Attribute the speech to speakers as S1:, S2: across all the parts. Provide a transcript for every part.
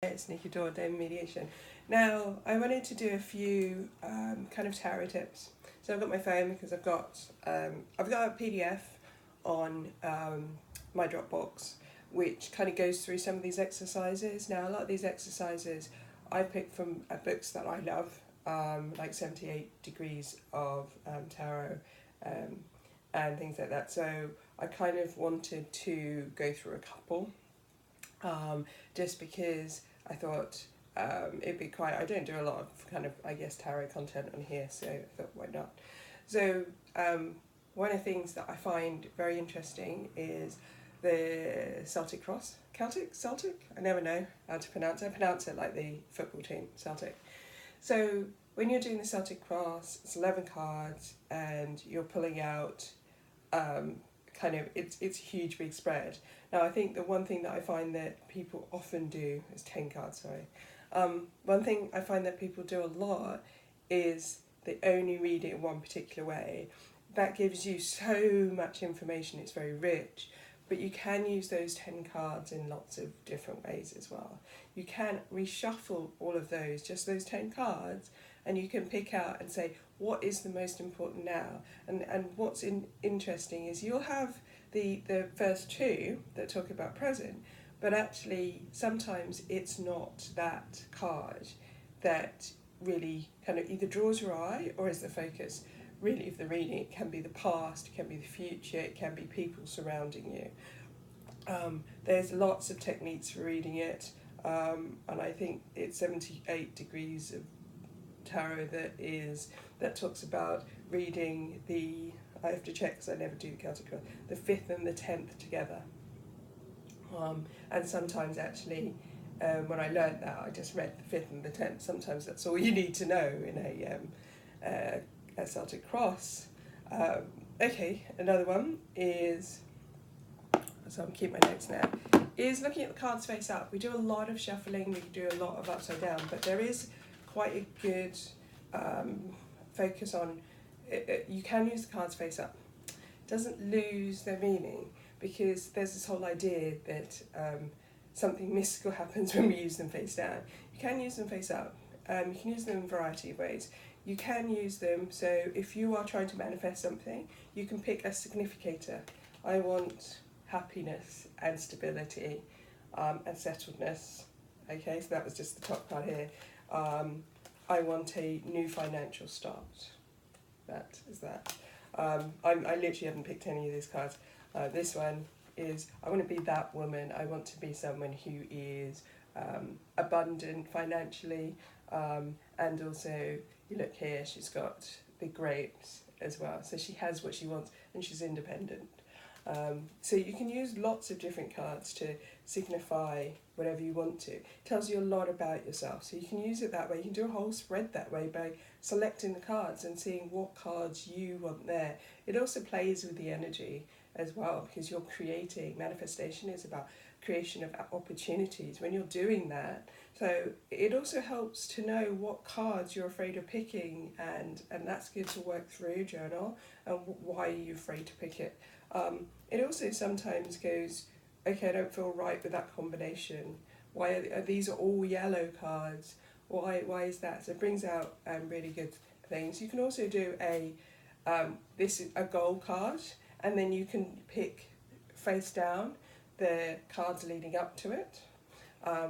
S1: It's Nikki Door, Dame Mediation. Now, I wanted to do a few kind of tarot tips. So I've got my phone because I've got a PDF on my Dropbox, which kind of goes through some of these exercises. Now, a lot of these exercises I picked from books that I love, like 78 Degrees of Tarot and things like that. So I kind of wanted to go through a couple, just because I thought it'd be quite. I don't do a lot of kind of, I guess, tarot content on here, so I thought, why not? So one of the things that I find very interesting is the Celtic Cross. Celtic? I never know how to pronounce it. I pronounce it like the football team, Celtic. So when you're doing the Celtic Cross, it's 11 cards, and you're pulling out kind of, it's a huge big spread. Now, I think the one thing that I find that people often do is 10 cards, sorry. One thing I find that people do a lot is they only read it in one particular way. That gives you so much information, it's very rich, but you can use those 10 cards in lots of different ways as well. You can reshuffle all of those, just those 10 cards, and you can pick out and say, what is the most important now? And what's interesting is you'll have the first two that talk about present, but actually sometimes it's not that card that really kind of either draws your eye or is the focus really of the reading. It can be the past, it can be the future, it can be people surrounding you. There's lots of techniques for reading it, and I think it's 78 Degrees of Tarot that talks about reading I have to check because I never do the Celtic Cross, the 5th and the 10th together. And sometimes actually, when I learned that, I just read the 5th and the 10th. Sometimes that's all you need to know in a Celtic Cross. Okay, another one is, so I'll keep my notes now, is looking at the cards face up. We do a lot of shuffling, we do a lot of upside down, but there is quite a good focus on, you can use the cards face up. It doesn't lose their meaning, because there's this whole idea that something mystical happens when we use them face down. You can use them face up. You can use them in a variety of ways. You can use them, so if you are trying to manifest something, you can pick a significator. I want happiness and stability and settledness. Okay, so that was just the top part here. I want a new financial start. That is that. I literally haven't picked any of these cards. This one is, I want to be that woman. I want to be someone who is abundant financially, and also, you look here, she's got the grapes as well. So she has what she wants, and she's independent. So you can use lots of different cards to signify whatever you want to. It tells you a lot about yourself, so you can use it that way. You can do a whole spread that way by selecting the cards and seeing what cards you want there. It also plays with the energy as well, because you're creating, manifestation is about creation of opportunities when you're doing that. So it also helps to know what cards you're afraid of picking, and that's good to work through, journal, and why are you afraid to pick it. It also sometimes goes, okay, I don't feel right with that combination. Why are these all yellow cards? Why is that? So it brings out really good things. You can also do this is a gold card, and then you can pick face down the cards leading up to it,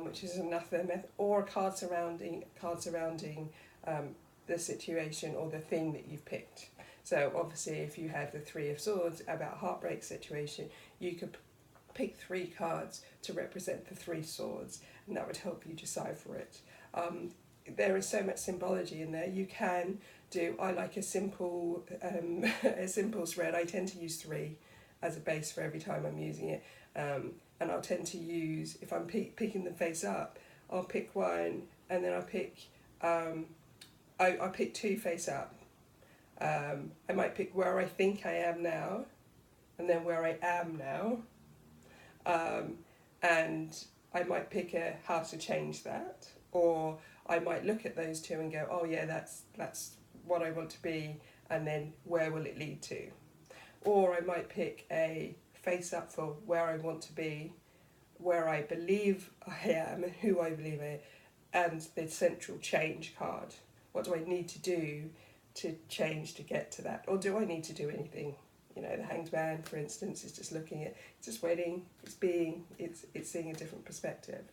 S1: which is another method, or a card surrounding the situation or the thing that you've picked. So obviously, if you have the Three of Swords about heartbreak situation, you could pick 3 cards to represent the 3 swords, and that would help you decipher it. There is so much symbology in there. You can do, I like a simple spread. I tend to use 3 as a base for every time I'm using it, and I'll tend to use, if I'm picking them face up, I'll pick one, and then I'll pick I pick 2 face up. I might pick where I think I am now, and then where I am now, and I might pick how to change that, or I might look at those 2 and go, oh yeah, that's what I want to be, and then where will it lead to? Or I might pick a face up for where I want to be, where I believe I am and who I believe I am, and the central change card. What do I need to do to change to get to that? Or do I need to do anything? You know, the Hanged Man, for instance, is just looking at, it's just waiting, it's being, it's seeing a different perspective.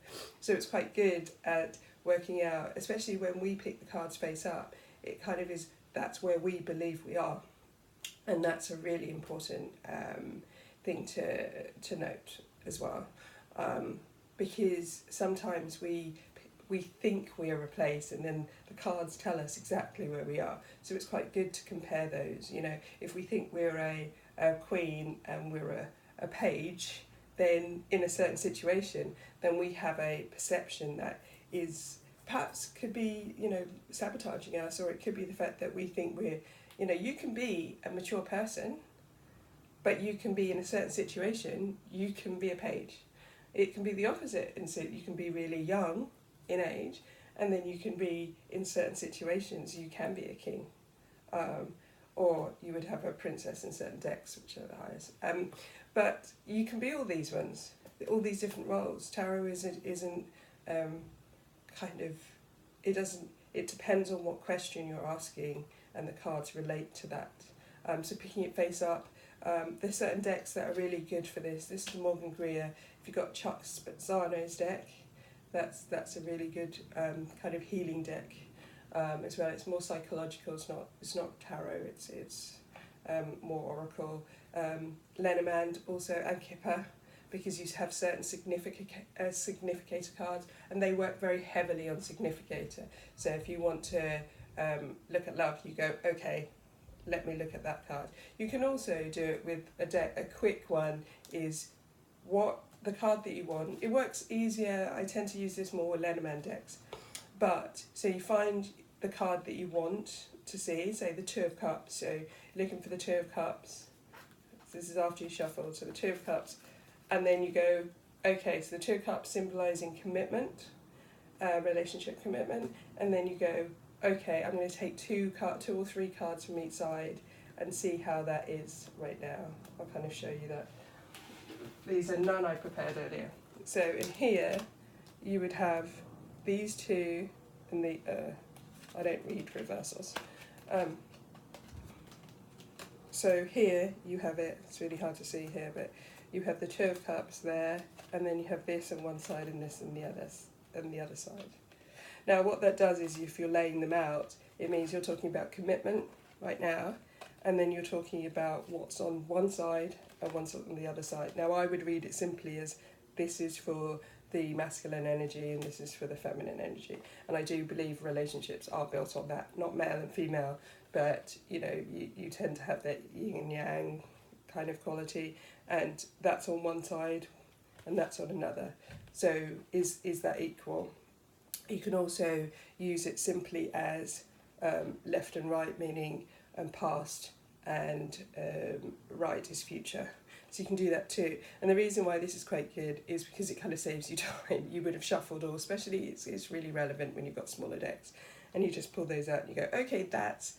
S1: So it's quite good at working out, especially when we pick the cards face up, it kind of is, that's where we believe we are. And that's a really important thing to note as well. Because sometimes we think we are a place and then the cards tell us exactly where we are. So it's quite good to compare those. You know, if we think we're a queen and we're a page, then in a certain situation, then we have a perception that is perhaps could be, you know, sabotaging us, or it could be the fact that we think we're, you know, you can be a mature person, but you can be in a certain situation, you can be a page. It can be the opposite, and so you can be really young in age, and then you can be in certain situations you can be a king, or you would have a princess in certain decks, which are the highest. But you can be all these ones, all these different roles. Tarot isn't kind of, it doesn't. It depends on what question you're asking, and the cards relate to that. So picking it face up. There's certain decks that are really good for this. This is Morgan Greer. If you've got Chuck Spezzano's deck, that's a really good kind of healing deck as well. It's more psychological. It's not tarot. It's more oracle. Lenormand also, and Kipper, because you have certain significator cards, and they work very heavily on significator. So if you want to look at love, you go, okay, let me look at that card. You can also do it with a deck. A quick one is what the card that you want. It works easier. I tend to use this more with Lenormand decks. But so you find the card that you want to see, say the Two of Cups. So you're looking for the Two of Cups. This is after you shuffled. So the Two of Cups, and then you go, okay. So the Two of Cups symbolising commitment, relationship commitment, and then you go, okay, I'm going to take two or three cards from each side and see how that is right now. I'll kind of show you that. These are none I prepared earlier. So in here, you would have these two, and the, I don't read reversals. So here you have it, it's really hard to see here, but you have the Two of Cups there, and then you have this on one side and this on the other side. Now what that does is, if you're laying them out, it means you're talking about commitment right now, and then you're talking about what's on one side and what's on the other side. Now I would read it simply as, this is for the masculine energy and this is for the feminine energy. And I do believe relationships are built on that, not male and female, but you know, you tend to have that yin and yang kind of quality, and that's on one side and that's on another. So is that equal? You can also use it simply as left and right, meaning past, and right is future. So you can do that too. And the reason why this is quite good is because it kind of saves you time. You would have shuffled, or especially it's really relevant when you've got smaller decks, and you just pull those out and you go, okay, that's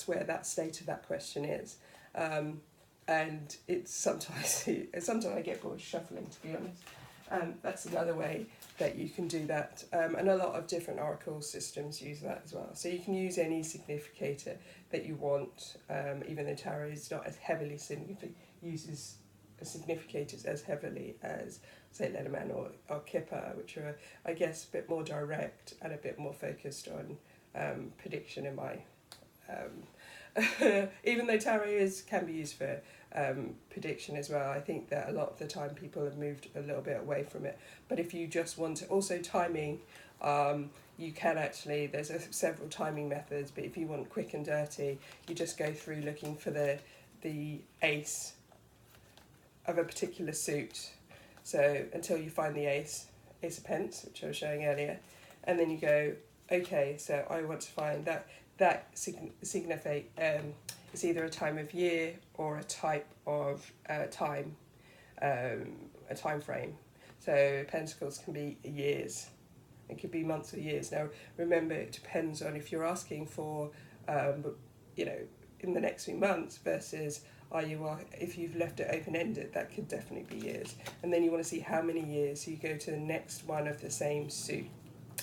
S1: where that state of that question is. And it's sometimes I get bored shuffling, to be honest. That's another way that you can do that, and a lot of different oracle systems use that as well. So you can use any significator that you want, even though tarot is not as heavily uses significators as heavily as, say, Lenormand or Kipper, which are, I guess, a bit more direct and a bit more focused on prediction in my... even though tarot can be used for prediction as well, I think that a lot of the time people have moved a little bit away from it. But if you just want to, also timing, you can actually, there's several timing methods, but if you want quick and dirty, you just go through looking for the ace of a particular suit. So until you find the ace of pence, which I was showing earlier, and then you go, okay, so I want to find that signify it's either a time of year or a type of time, a time frame. So pentacles can be years, it could be months or years. Now remember, it depends on if you're asking for, in the next few months versus if you've left it open-ended, that could definitely be years. And then you want to see how many years, so you go to the next one of the same suit.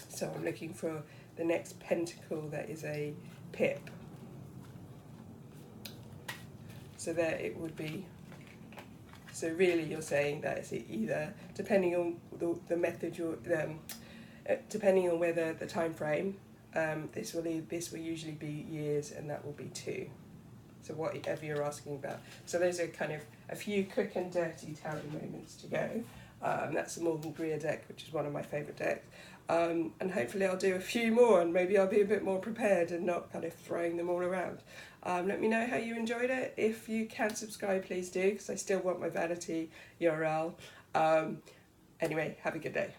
S1: So I'm looking for the next pentacle that is a pip. So there it would be. So really you're saying that it's either, depending on the method depending on whether the time frame, this will usually be years, and that will be 2. So whatever you're asking about. So those are kind of a few quick and dirty tarot moments to go. That's the Morgan Greer deck, which is one of my favourite decks. And hopefully I'll do a few more, and maybe I'll be a bit more prepared and not kind of throwing them all around. Let me know how you enjoyed it. If you can subscribe, please do, because I still want my vanity URL. Anyway, have a good day.